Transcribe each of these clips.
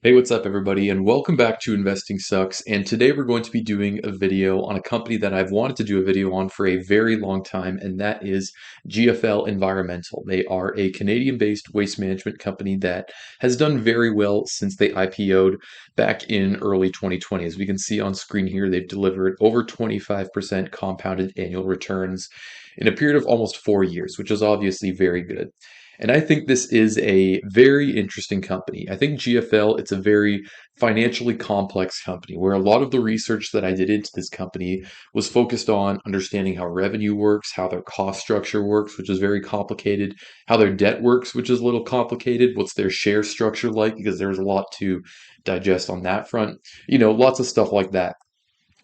Hey, what's up, everybody, and welcome back to Investing Sucks. And today we're going to be doing a video on a company that I've wanted to do a video on for a very long time, and that is GFL Environmental. They are a Canadian-based waste management company that has done very well since they IPO'd back in early 2020. As we can see on screen here, they've delivered over 25% compounded annual returns in a period of almost 4 years, which is obviously very good. And I think this is a very interesting company. I think GFL, it's a very financially complex company where a lot of the research that I did into this company was focused on understanding how revenue works, how their cost structure works, which is very complicated, how their debt works, which is a little complicated, what's their share structure like, because there's a lot to digest on that front. Lots of stuff like that.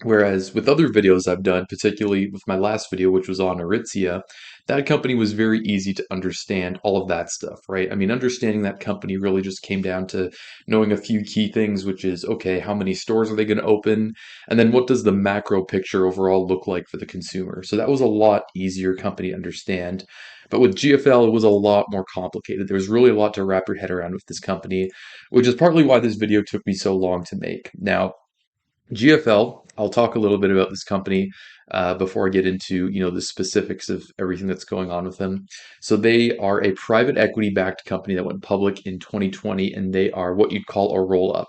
Whereas with other videos I've done, particularly with my last video, which was on Aritzia, that company was very easy to understand all of that stuff, right? I mean, understanding that company really just came down to knowing a few key things, which is, okay, how many stores are they going to open? And then what does the macro picture overall look like for the consumer? So that was a lot easier company to understand. But with GFL, it was a lot more complicated. There was really a lot to wrap your head around with this company, which is partly why this video took me so long to make. Now, GFL, I'll talk a little bit about this company before I get into, the specifics of everything that's going on with them. So they are a private equity backed company that went public in 2020, and they are what you'd call a roll up.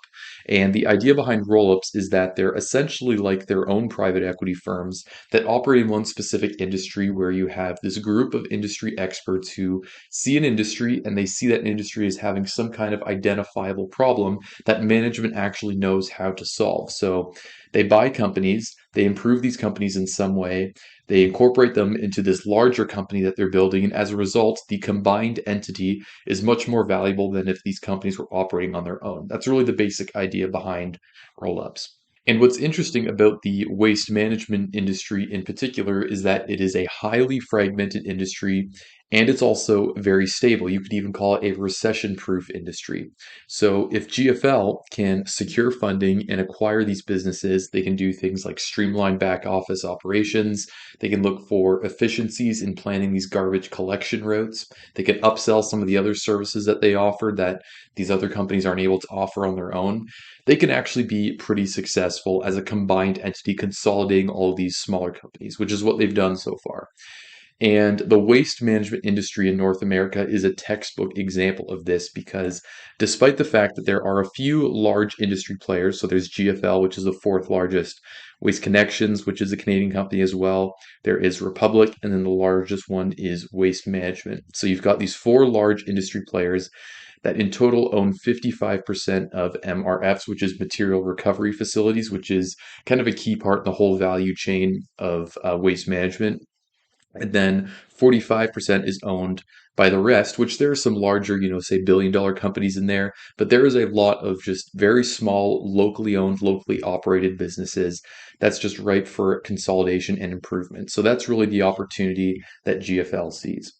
And the idea behind roll ups is that they're essentially like their own private equity firms that operate in one specific industry where you have this group of industry experts who see an industry and they see that industry as having some kind of identifiable problem that management actually knows how to solve. So they buy companies, they improve these companies in some way, they incorporate them into this larger company that they're building, and as a result, the combined entity is much more valuable than if these companies were operating on their own. That's really the basic idea behind roll ups. And what's interesting about the waste management industry in particular is that it is a highly fragmented industry and it's also very stable. You could even call it a recession-proof industry. So if GFL can secure funding and acquire these businesses, they can do things like streamline back office operations. They can look for efficiencies in planning these garbage collection routes. They can upsell some of the other services that they offer that these other companies aren't able to offer on their own. They can actually be pretty successful as a combined entity consolidating all of these smaller companies, which is what they've done so far. And the waste management industry in North America is a textbook example of this because despite the fact that there are a few large industry players, so there's GFL, which is the fourth largest, Waste Connections, which is a Canadian company as well, there is Republic, and then the largest one is Waste Management. So you've got these four large industry players that in total own 55% of MRFs, which is material recovery facilities, which is kind of a key part in the whole value chain of waste management. And then 45% is owned by the rest, which there are some larger, say billion-dollar companies in there, but there is a lot of just very small, locally owned, locally operated businesses that's just ripe for consolidation and improvement. So that's really the opportunity that GFL sees.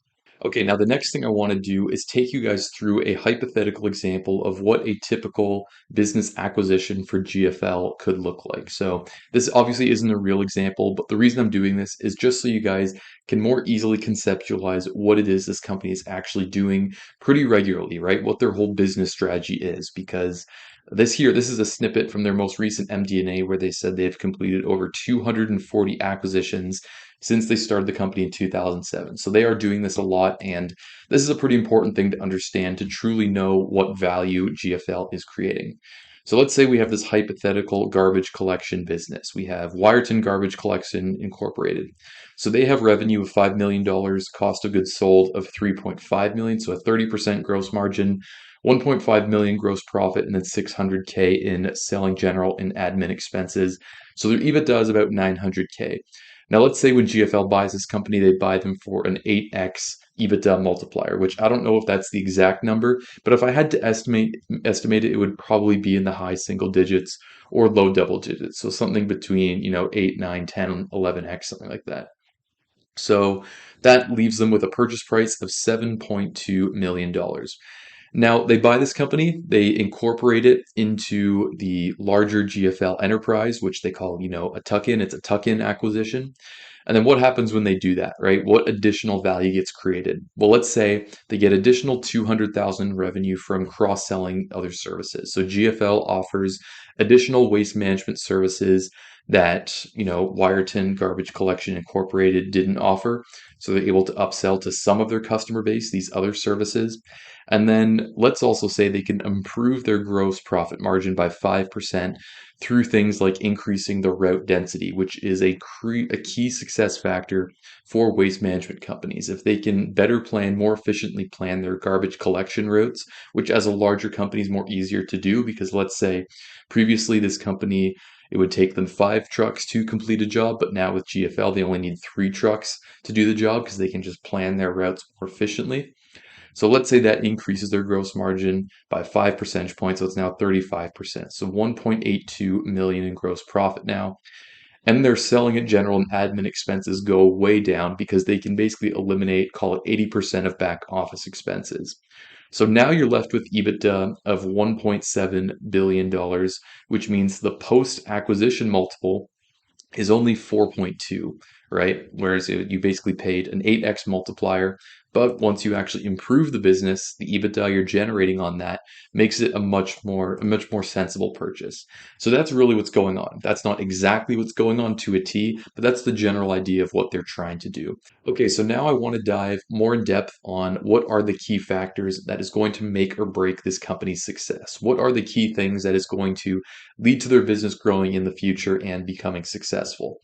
Okay, now the next thing I want to do is take you guys through a hypothetical example of what a typical business acquisition for GFL could look like. So this obviously isn't a real example, but the reason I'm doing this is just so you guys can more easily conceptualize what it is this company is actually doing pretty regularly, right? What their whole business strategy is, because this is a snippet from their most recent MD&A where they said they've completed over 240 acquisitions since they started the company in 2007. So they are doing this a lot, and this is a pretty important thing to understand to truly know what value GFL is creating. So let's say we have this hypothetical garbage collection business. We have Wyerton Garbage Collection Incorporated. So they have revenue of $5 million, cost of goods sold of 3.5 million, so a 30% gross margin, 1.5 million gross profit, and then 600K in selling general and admin expenses. So their EBITDA is about 900K. Now, let's say when GFL buys this company, they buy them for an 8x EBITDA multiplier, which I don't know if that's the exact number, but if I had to estimate it, it would probably be in the high single digits or low double digits. So something between, 8, 9, 10, 11x, something like that. So that leaves them with a purchase price of $7.2 million. Now, they buy this company, they incorporate it into the larger GFL enterprise, which they call, a tuck-in. It's a tuck-in acquisition. And then what happens when they do that, right? What additional value gets created? Well, let's say they get additional 200,000 revenue from cross-selling other services. So GFL offers additional waste management services that, Wyerton Garbage Collection Incorporated didn't offer. So they're able to upsell to some of their customer base these other services. And then let's also say they can improve their gross profit margin by 5% through things like increasing the route density, which is a key success factor for waste management companies. If they can better plan, more efficiently plan their garbage collection routes, which as a larger company is more easier to do because let's say previously this company it would take them 5 trucks to complete a job, but now with GFL, they only need 3 trucks to do the job because they can just plan their routes more efficiently. So let's say that increases their gross margin by 5 percentage points, so it's now 35%. So 1.82 million in gross profit now. And their selling and general and admin expenses go way down because they can basically eliminate, call it 80% of back office expenses. So now you're left with EBITDA of $1.7 billion, which means the post acquisition multiple is only 4.2, right? Whereas you basically paid an 8x multiplier. But once you actually improve the business, the EBITDA you're generating on that makes it a much more sensible purchase. So that's really what's going on. That's not exactly what's going on to a T, but that's the general idea of what they're trying to do. Okay, so now I want to dive more in depth on what are the key factors that is going to make or break this company's success. What are the key things that is going to lead to their business growing in the future and becoming successful?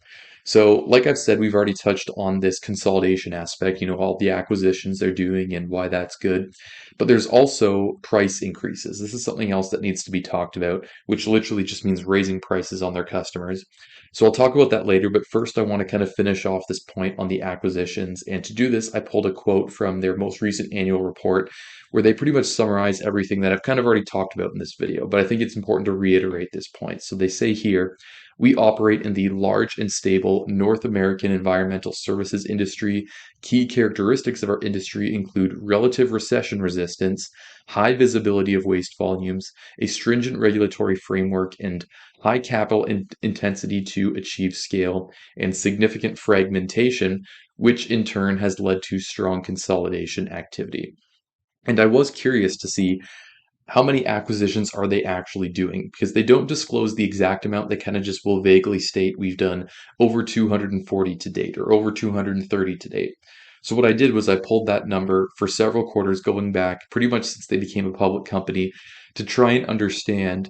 So, like I've said, we've already touched on this consolidation aspect, all the acquisitions they're doing and why that's good. But there's also price increases. This is something else that needs to be talked about, which literally just means raising prices on their customers. So I'll talk about that later, but first I want to kind of finish off this point on the acquisitions. And to do this, I pulled a quote from their most recent annual report where they pretty much summarize everything that I've kind of already talked about in this video, but I think it's important to reiterate this point. So they say here, we operate in the large and stable North American environmental services industry. Key characteristics of our industry include relative recession resistance, high visibility of waste volumes, a stringent regulatory framework, and high capital intensity to achieve scale, and significant fragmentation, which in turn has led to strong consolidation activity. And I was curious to see how many acquisitions are they actually doing? Because they don't disclose the exact amount. They kind of just will vaguely state we've done over 240 to date or over 230 to date. So what I did was I pulled that number for several quarters going back pretty much since they became a public company to try and understand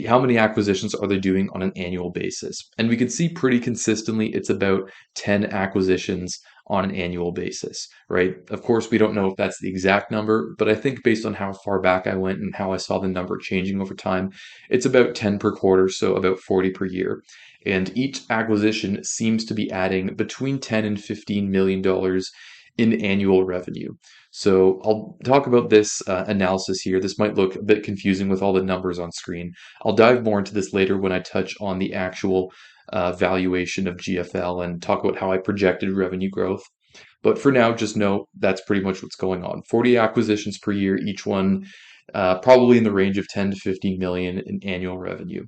how many acquisitions are they doing on an annual basis. And we can see pretty consistently it's about 10 acquisitions on an annual basis, right? Of course, we don't know if that's the exact number, but I think based on how far back I went and how I saw the number changing over time, it's about 10 per quarter, so about 40 per year. And each acquisition seems to be adding between 10 and $15 million in annual revenue. So I'll talk about this analysis here. This might look a bit confusing with all the numbers on screen. I'll dive more into this later when I touch on the actual valuation of GFL and talk about how I projected revenue growth. But for now, just know that's pretty much what's going on. 40 acquisitions per year, each one probably in the range of 10 to 15 million in annual revenue.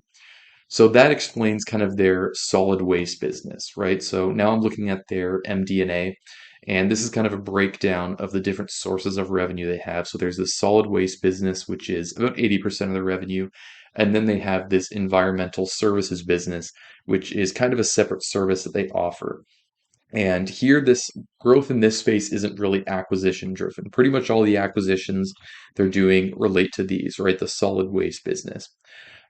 So that explains kind of their solid waste business, right? So now I'm looking at their MD&A, and this is kind of a breakdown of the different sources of revenue they have. So there's the solid waste business, which is about 80% of the revenue. And then they have this environmental services business, which is kind of a separate service that they offer. And here, this growth in this space isn't really acquisition driven. Pretty much all the acquisitions they're doing relate to these, right? The solid waste business.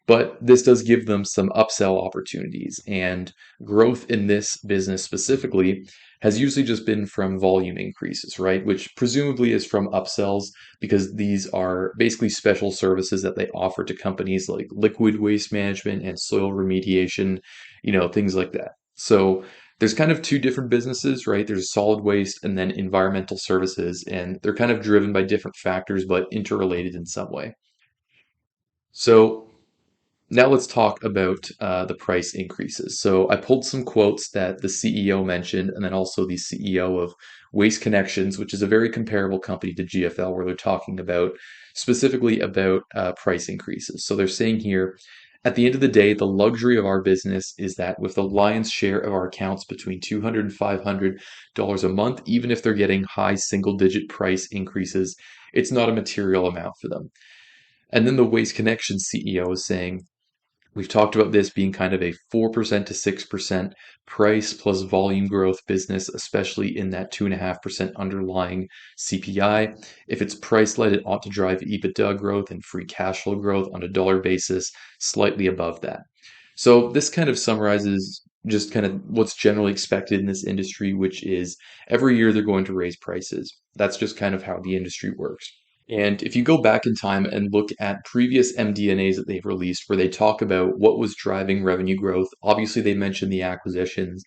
But this does give them some upsell opportunities, and growth in this business specifically has usually just been from volume increases, right? Which presumably is from upsells because these are basically special services that they offer to companies like liquid waste management and soil remediation, things like that. So there's kind of two different businesses, right? There's solid waste and then environmental services, and they're kind of driven by different factors but interrelated in some way. So now let's talk about the price increases. So I pulled some quotes that the CEO mentioned, and then also the CEO of Waste Connections, which is a very comparable company to GFL, where they're talking about specifically about price increases. So they're saying here, At the end of the day, the luxury of our business is that with the lion's share of our accounts between $200 and $500 a month, even if they're getting high single digit price increases, it's not a material amount for them. And then the Waste Connection CEO is saying, we've talked about this being kind of a 4% to 6% price plus volume growth business, especially in that 2.5% underlying CPI. If it's price led, it ought to drive EBITDA growth and free cash flow growth on a dollar basis, slightly above that. So this kind of summarizes just kind of what's generally expected in this industry, which is every year they're going to raise prices. That's just kind of how the industry works. And if you go back in time and look at previous MD&As that they've released where they talk about what was driving revenue growth, obviously they mention the acquisitions,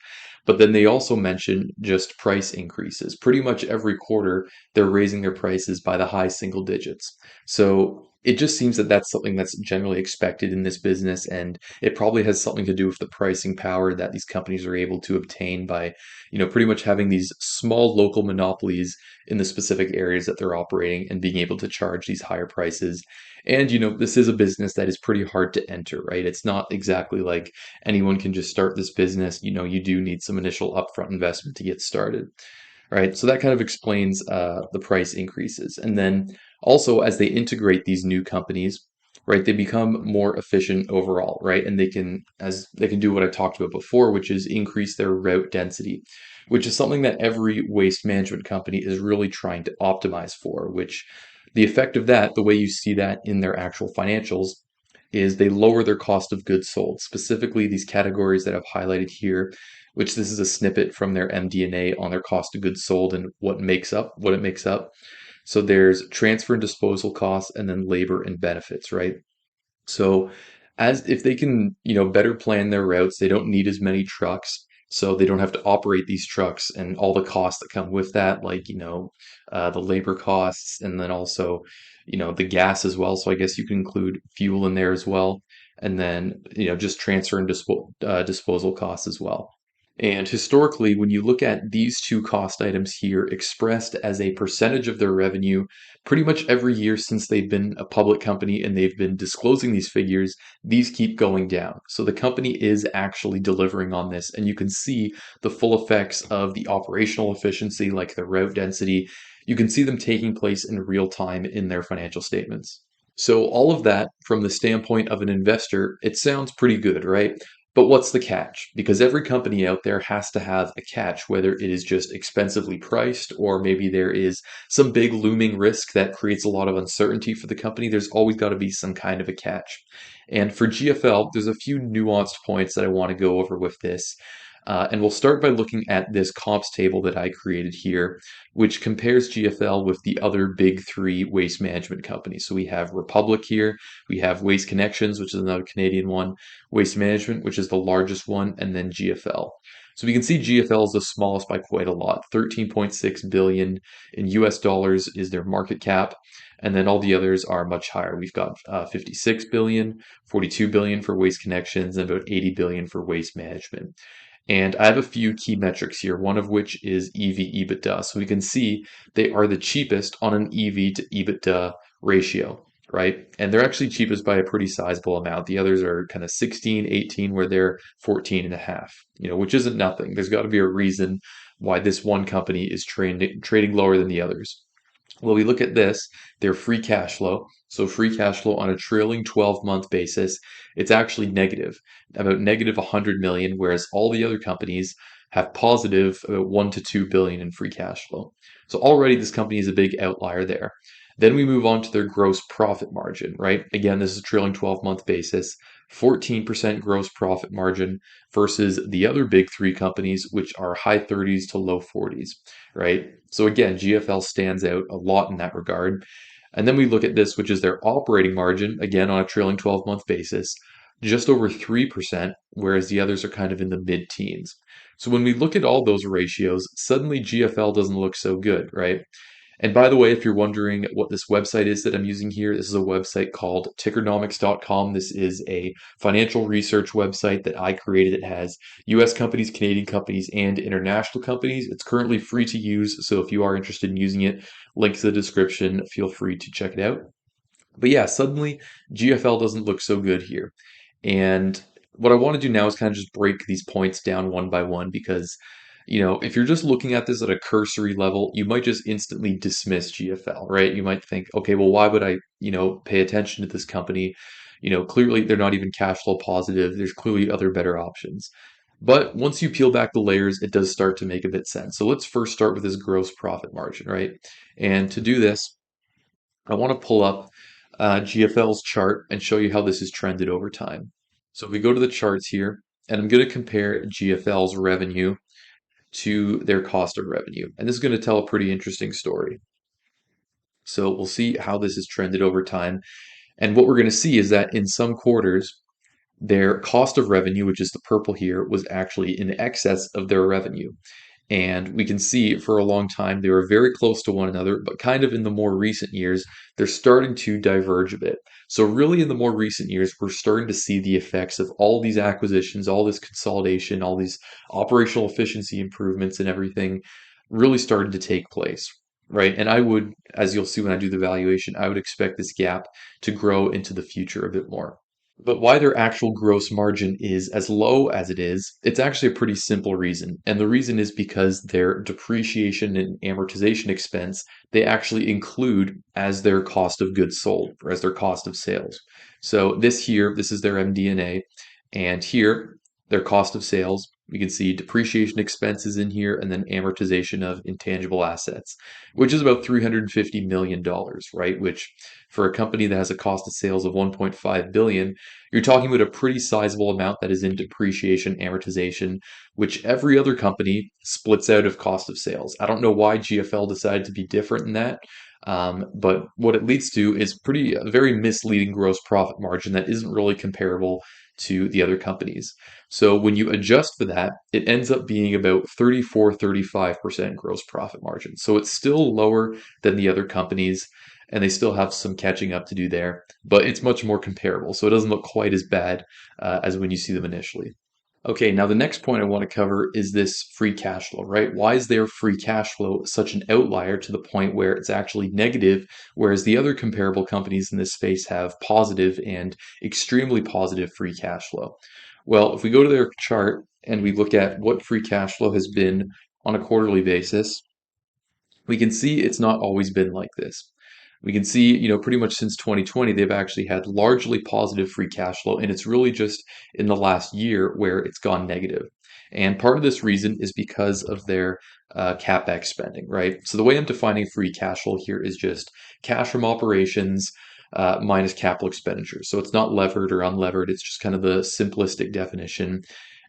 but then they also mention just price increases. Pretty much every quarter, they're raising their prices by the high single digits. So it just seems that that's something that's generally expected in this business, and it probably has something to do with the pricing power that these companies are able to obtain by, pretty much having these small local monopolies in the specific areas that they're operating and being able to charge these higher prices. And, this is a business that is pretty hard to enter, right? It's not exactly like anyone can just start this business. You do need some initial upfront investment to get started, right? So that kind of explains the price increases. And then also, as they integrate these new companies, right, they become more efficient overall, right? And they can do what I talked about before, which is increase their route density, which is something that every waste management company is really trying to optimize for, which the effect of that, the way you see that in their actual financials, is they lower their cost of goods sold, specifically these categories that I've highlighted here, which this is a snippet from their MD&A on their cost of goods sold and what it makes up. So there's transfer and disposal costs and then labor and benefits, right? So as if they can, better plan their routes, they don't need as many trucks. So they don't have to operate these trucks and all the costs that come with that, like, the labor costs and then also, the gas as well. So I guess you can include fuel in there as well. And then, just transfer and disposal costs as well. And historically, when you look at these two cost items here expressed as a percentage of their revenue, pretty much every year since they've been a public company and they've been disclosing these figures, these keep going down. So the company is actually delivering on this, and you can see the full effects of the operational efficiency, like the route density. You can see them taking place in real time in their financial statements. So all of that, from the standpoint of an investor, it sounds pretty good, right? But what's the catch? Because every company out there has to have a catch, whether it is just expensively priced or maybe there is some big looming risk that creates a lot of uncertainty for the company. There's always got to be some kind of a catch. And for GFL, there's a few nuanced points that I want to go over with this. And we'll start by looking at this comps table that I created here, which compares GFL with the other big three waste management companies. So we have Republic here, we have Waste Connections, which is another Canadian one, Waste Management, which is the largest one, and then GFL. So we can see GFL is the smallest by quite a lot. 13.6 billion in US dollars is their market cap. And then all the others are much higher. We've got 56 billion, 42 billion for Waste Connections, and about 80 billion for Waste Management. And I have a few key metrics here, one of which is EV/EBITDA. So we can see they are the cheapest on an EV to EBITDA ratio, right? And they're actually cheapest by a pretty sizable amount. The others are kind of 16, 18, where they're 14 and a half, which isn't nothing. There's got to be a reason why this one company is trading lower than the others. Well, we look at this, their free cash flow. So free cash flow on a trailing 12-month basis, it's actually negative, about negative 100 million, whereas all the other companies have positive about 1 to 2 billion in free cash flow. So already this company is a big outlier there. Then we move on to their gross profit margin, right? Again, this is a trailing 12-month basis, 14% gross profit margin versus the other big three companies, which are high 30s to low 40s, right? So again, GFL stands out a lot in that regard. And then we look at this, which is their operating margin, again on a trailing 12-month basis, just over 3%, whereas the others are kind of in the mid-teens. So when we look at all those ratios, suddenly GFL doesn't look so good, right? And by the way, if you're wondering what this website is that I'm using here, this is a website called tickernomics.com. This is a financial research website that I created. It has US companies, Canadian companies, and international companies. It's currently free to use, so if you are interested in using it, link to the description, feel free to check it out. But yeah, suddenly GFL doesn't look so good here. And what I want to do now is kind of just break these points down one by one because, if you're just looking at this at a cursory level, you might just instantly dismiss GFL, right? You might think, okay, well, why would I, pay attention to this company? Clearly they're not even cash flow positive. There's clearly other better options. But once you peel back the layers, it does start to make a bit sense. So let's first start with this gross profit margin, right? And to do this, I want to pull up GFL's chart and show you how this has trended over time. So if we go to the charts here, and I'm going to compare GFL's revenue to their cost of revenue. And this is going to tell a pretty interesting story. So we'll see how this has trended over time. And what we're going to see is that in some quarters, their cost of revenue, which is the purple here, was actually in excess of their revenue. And we can see for a long time they were very close to one another, but kind of in the more recent years, they're starting to diverge a bit. So, really, in the more recent years, we're starting to see the effects of all these acquisitions, all this consolidation, all these operational efficiency improvements, and everything really started to take place. Right. And I would, as you'll see when I do the valuation, I would expect this gap to grow into the future a bit more. But why their actual gross margin is as low as it is, it's actually a pretty simple reason. And the reason is because their depreciation and amortization expense, they actually include as their cost of goods sold or as their cost of sales. So this is their MD&A, and here, their cost of sales. We can see depreciation expenses in here and then amortization of intangible assets, which is about $350 million, right? Which for a company that has a cost of sales of 1.5 billion, you're talking about a pretty sizable amount that is in depreciation, amortization, which every other company splits out of cost of sales. I don't know why GFL decided to be different in that. But what it leads to is a very misleading gross profit margin that isn't really comparable to the other companies. So when you adjust for that, it ends up being about 34-35% gross profit margin. So it's still lower than the other companies, and they still have some catching up to do there, but it's much more comparable. So it doesn't look quite as bad as when you see them initially. Okay, now the next point I want to cover is this free cash flow, right? Why is their free cash flow such an outlier to the point where it's actually negative, whereas the other comparable companies in this space have positive and extremely positive free cash flow? Well, if we go to their chart and we look at what free cash flow has been on a quarterly basis, we can see it's not always been like this. We can see, pretty much since 2020, they've actually had largely positive free cash flow, and it's really just in the last year where it's gone negative. And part of this reason is because of their CapEx spending, right? So the way I'm defining free cash flow here is just cash from operations minus capital expenditures. So it's not levered or unlevered, it's just kind of the simplistic definition.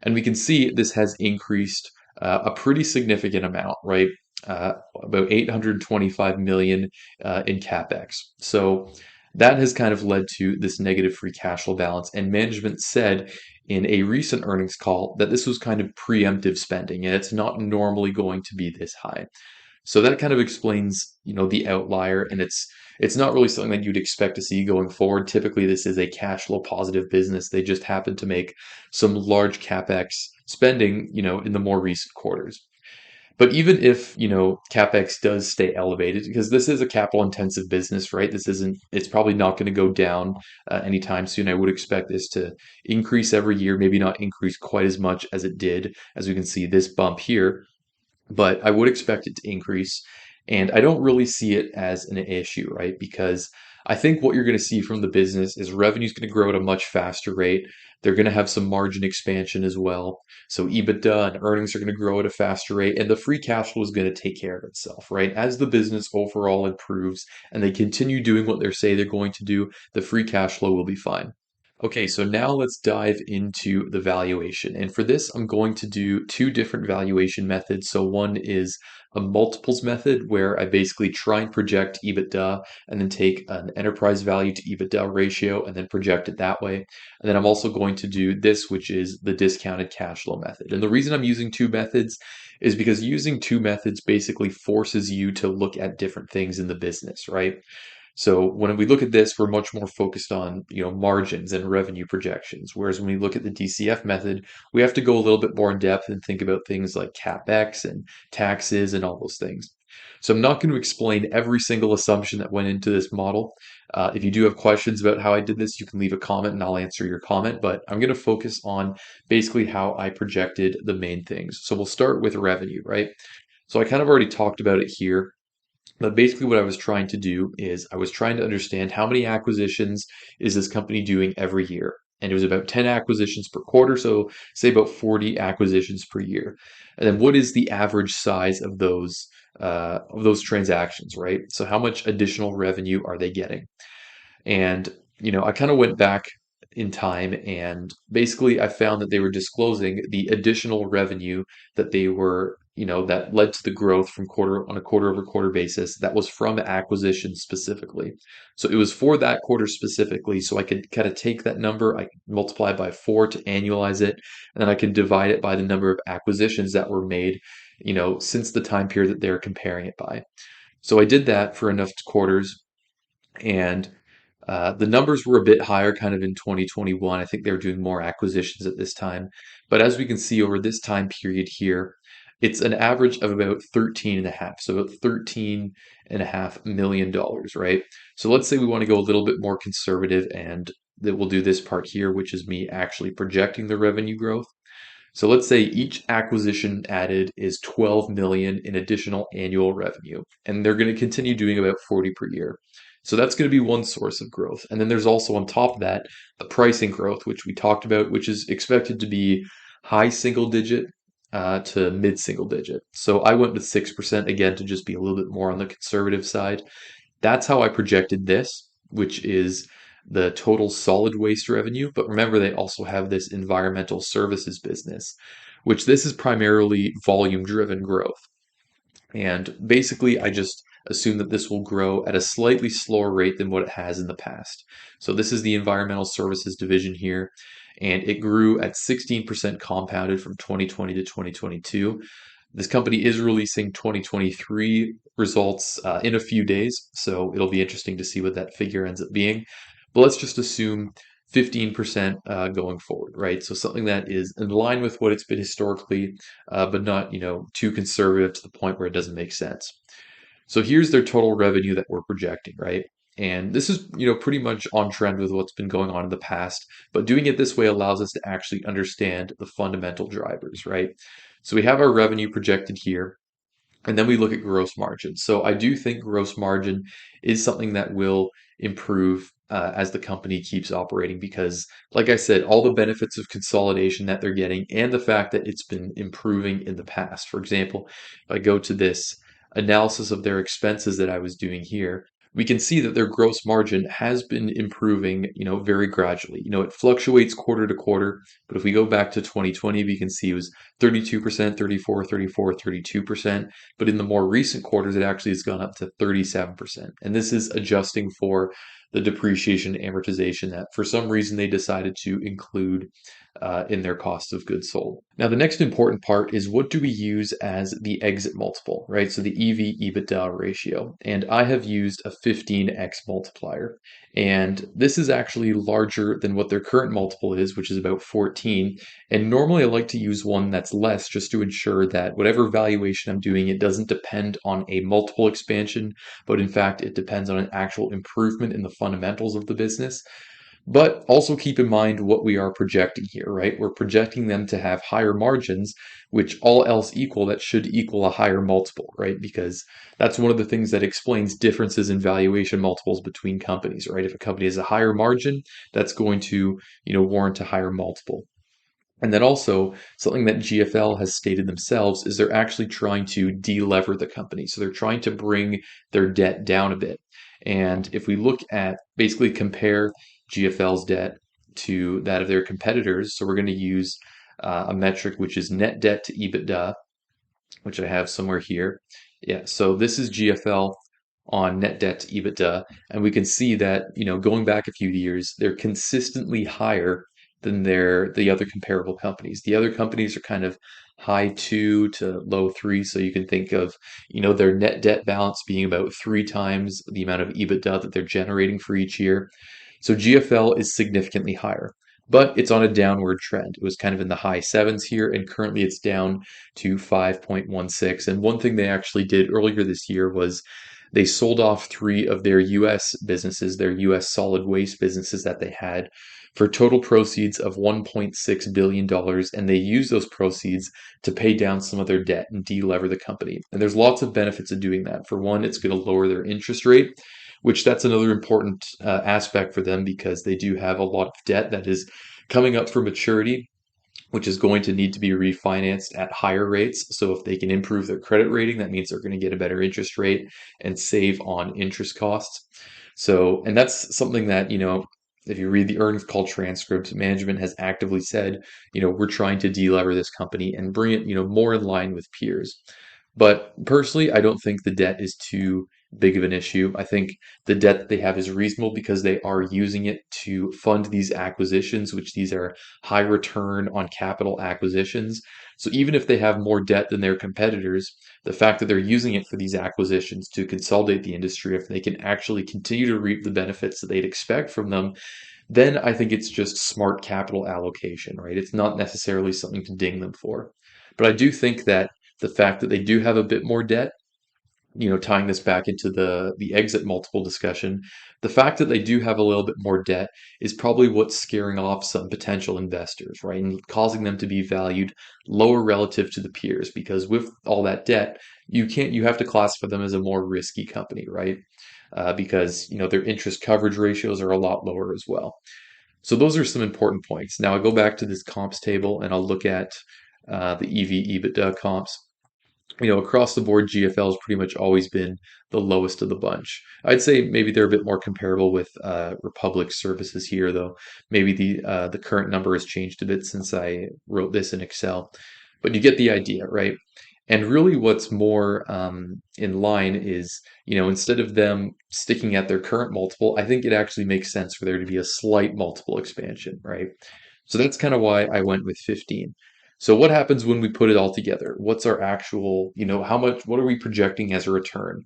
And we can see this has increased a pretty significant amount, right? About 825 million in capex. So that has kind of led to this negative free cash flow balance. And management said in a recent earnings call that this was kind of preemptive spending, and it's not normally going to be this high. So that kind of explains, the outlier, and it's not really something that you'd expect to see going forward. Typically, this is a cash flow positive business. They just happen to make some large capex spending, in the more recent quarters. But even if, CapEx does stay elevated, because this is a capital intensive business, right? It's probably not going to go down anytime soon. I would expect this to increase every year, maybe not increase quite as much as it did, as we can see this bump here, but I would expect it to increase. And I don't really see it as an issue, right? Because I think what you're going to see from the business is revenue is going to grow at a much faster rate. They're going to have some margin expansion as well. So EBITDA and earnings are going to grow at a faster rate, and the free cash flow is going to take care of itself, right? As the business overall improves and they continue doing what they say they're going to do, the free cash flow will be fine. Okay, so now let's dive into the valuation. And for this, I'm going to do two different valuation methods. So one is a multiples method where I basically try and project EBITDA and then take an enterprise value to EBITDA ratio and then project it that way. And then I'm also going to do this, which is the discounted cash flow method. And the reason I'm using two methods is because using two methods basically forces you to look at different things in the business, right? So when we look at this, we're much more focused on, margins and revenue projections. Whereas when we look at the DCF method, we have to go a little bit more in depth and think about things like CapEx and taxes and all those things. So I'm not going to explain every single assumption that went into this model. If you do have questions about how I did this, you can leave a comment and I'll answer your comment. But I'm going to focus on basically how I projected the main things. So we'll start with revenue, right? So I kind of already talked about it here. But basically, what I was trying to do is I was trying to understand how many acquisitions is this company doing every year. And it was about 10 acquisitions per quarter, so say about 40 acquisitions per year. And then what is the average size of those transactions, right? So how much additional revenue are they getting? And, I kind of went back in time and basically I found that they were disclosing the additional revenue that they were, that led to the growth from quarter on a quarter over quarter basis that was from acquisitions specifically. So it was for that quarter specifically. So I could kind of take that number, I could multiply by 4 to annualize it, and then I could divide it by the number of acquisitions that were made, since the time period that they're comparing it by. So I did that for enough quarters and the numbers were a bit higher kind of in 2021. I think they were doing more acquisitions at this time. But as we can see over this time period here, it's an average of about 13 and a half. So about $13.5 million, right? So let's say we want to go a little bit more conservative and that we'll do this part here, which is me actually projecting the revenue growth. So let's say each acquisition added is 12 million in additional annual revenue, and they're going to continue doing about 40 per year. So that's going to be one source of growth. And then there's also on top of that, the pricing growth, which we talked about, which is expected to be high single digit to mid single digit. So I went with 6% again to just be a little bit more on the conservative side. That's how I projected this, which is the total solid waste revenue. But remember, they also have this environmental services business, which this is primarily volume driven growth. And basically, I just assume that this will grow at a slightly slower rate than what it has in the past. So this is the environmental services division here, and it grew at 16% compounded from 2020 to 2022. This company is releasing 2023 results in a few days, so it'll be interesting to see what that figure ends up being. But let's just assume 15% going forward, right? So something that is in line with what it's been historically, but not, too conservative to the point where it doesn't make sense. So here's their total revenue that we're projecting, right? And this is, pretty much on trend with what's been going on in the past, but doing it this way allows us to actually understand the fundamental drivers, right? So we have our revenue projected here. And then we look at gross margin. So I do think gross margin is something that will improve as the company keeps operating because, like I said, all the benefits of consolidation that they're getting and the fact that it's been improving in the past. For example, if I go to this analysis of their expenses that I was doing here, we can see that their gross margin has been improving, very gradually. It fluctuates quarter to quarter, but if we go back to 2020, we can see it was 32%, 34, 34, 32%. But in the more recent quarters, it actually has gone up to 37%. And this is adjusting for the depreciation and amortization that for some reason they decided to include in their cost of goods sold. Now, the next important part is what do we use as the exit multiple, right? So the EV/EBITDA ratio. And I have used a 15x multiplier. And this is actually larger than what their current multiple is, which is about 14. And normally I like to use one that's less just to ensure that whatever valuation I'm doing, it doesn't depend on a multiple expansion, but in fact, it depends on an actual improvement in the fundamentals of the business. But also keep in mind what we are projecting here, right? We're projecting them to have higher margins, which all else equal, that should equal a higher multiple, right? Because that's one of the things that explains differences in valuation multiples between companies, right? If a company has a higher margin, that's going to, warrant a higher multiple. And then also, something that GFL has stated themselves is they're actually trying to delever the company. So they're trying to bring their debt down a bit. And if we look at basically compare GFL's debt to that of their competitors, so we're going to use a metric which is net debt to EBITDA, which I have somewhere here. Yeah, so this is GFL on net debt to EBITDA, and we can see that, going back a few years, they're consistently higher than the other comparable companies. The other companies are kind of high 2 to low 3, so you can think of, their net debt balance being about 3 times the amount of EBITDA that they're generating for each year. So GFL is significantly higher. but it's on a downward trend. It was kind of in the high sevens here, and currently it's down to 5.16. And one thing they actually did earlier this year was they sold off three of their US businesses, their US solid waste businesses that they had, for total proceeds of $1.6 billion. And they used those proceeds to pay down some of their debt and delever the company. And there's lots of benefits of doing that. For one, it's going to lower their interest rate, which that's another important aspect for them because they do have a lot of debt that is coming up for maturity, which is going to need to be refinanced at higher rates. So if they can improve their credit rating, that means they're going to get a better interest rate and save on interest costs. So, and that's something that, if you read the earnings call transcript, management has actively said, we're trying to delever this company and bring it, more in line with peers. But personally, I don't think the debt is too big of an issue. I think the debt that they have is reasonable because they are using it to fund these acquisitions, which these are high return on capital acquisitions. So even if they have more debt than their competitors, the fact that they're using it for these acquisitions to consolidate the industry, if they can actually continue to reap the benefits that they'd expect from them, then I think it's just smart capital allocation, right? It's not necessarily something to ding them for. But I do think that the fact that they do have a bit more debt, tying this back into the exit multiple discussion, the fact that they do have a little bit more debt is probably what's scaring off some potential investors, right? And causing them to be valued lower relative to the peers because with all that debt, you have to classify them as a more risky company, right? Because their interest coverage ratios are a lot lower as well. So those are some important points. Now I go back to this comps table and I'll look at the EV/EBITDA comps. Across the board, GFL has pretty much always been the lowest of the bunch. I'd say maybe they're a bit more comparable with Republic Services here, though. Maybe the current number has changed a bit since I wrote this in Excel, but you get the idea, right? And really, what's more in line is, instead of them sticking at their current multiple, I think it actually makes sense for there to be a slight multiple expansion, right? So that's kind of why I went with 15. So what happens when we put it all together? What's our actual, what are we projecting as a return?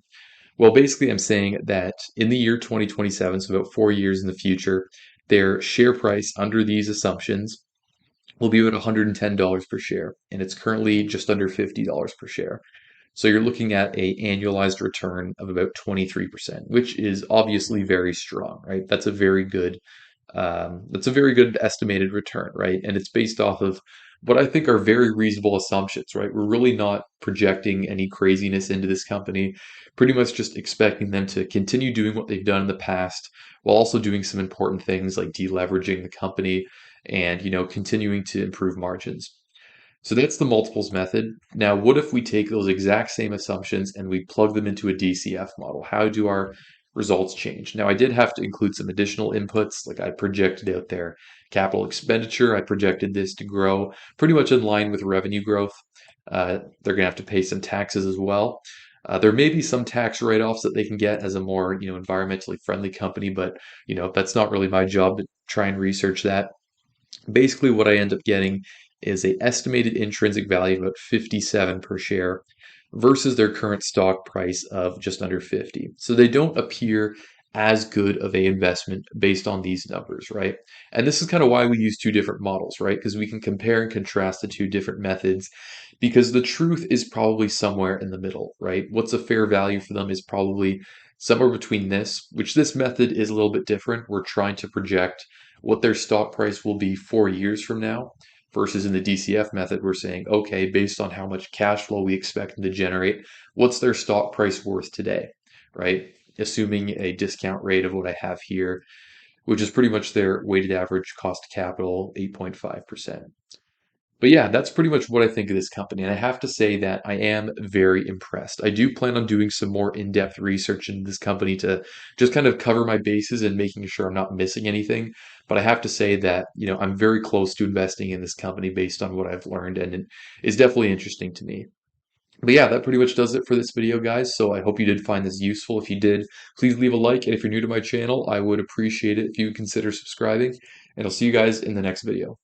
Well, basically, I'm saying that in the year 2027, so about 4 years in the future, their share price under these assumptions will be about $110 per share, and it's currently just under $50 per share. So you're looking at a annualized return of about 23%, which is obviously very strong, right? That's a very good estimated return, right? And it's based off of what I think are very reasonable assumptions, right? We're really not projecting any craziness into this company, pretty much just expecting them to continue doing what they've done in the past while also doing some important things like deleveraging the company and, continuing to improve margins. So that's the multiples method. Now, what if we take those exact same assumptions and we plug them into a DCF model? How do our results change? Now, I did have to include some additional inputs, like I projected out their capital expenditure. I projected this to grow pretty much in line with revenue growth. They're going to have to pay some taxes as well. There may be some tax write-offs that they can get as a more, environmentally friendly company, but that's not really my job to try and research that. Basically, what I end up getting is a estimated intrinsic value of about 57 per share versus their current stock price of just under 50. So they don't appear as good of a investment based on these numbers, right? And this is kind of why we use two different models, right? Because we can compare and contrast the two different methods because the truth is probably somewhere in the middle, right? What's a fair value for them is probably somewhere between this, which this method is a little bit different. We're trying to project what their stock price will be 4 years from now versus in the DCF method, we're saying, okay, based on how much cash flow we expect them to generate, what's their stock price worth today, right? Assuming a discount rate of what I have here, which is pretty much their weighted average cost of capital, 8.5%. But yeah, that's pretty much what I think of this company. And I have to say that I am very impressed. I do plan on doing some more in-depth research into this company to just kind of cover my bases and making sure I'm not missing anything. But I have to say that, I'm very close to investing in this company based on what I've learned, and it is definitely interesting to me. But yeah, that pretty much does it for this video, guys. So I hope you did find this useful. If you did, please leave a like. And if you're new to my channel, I would appreciate it if you would consider subscribing. And I'll see you guys in the next video.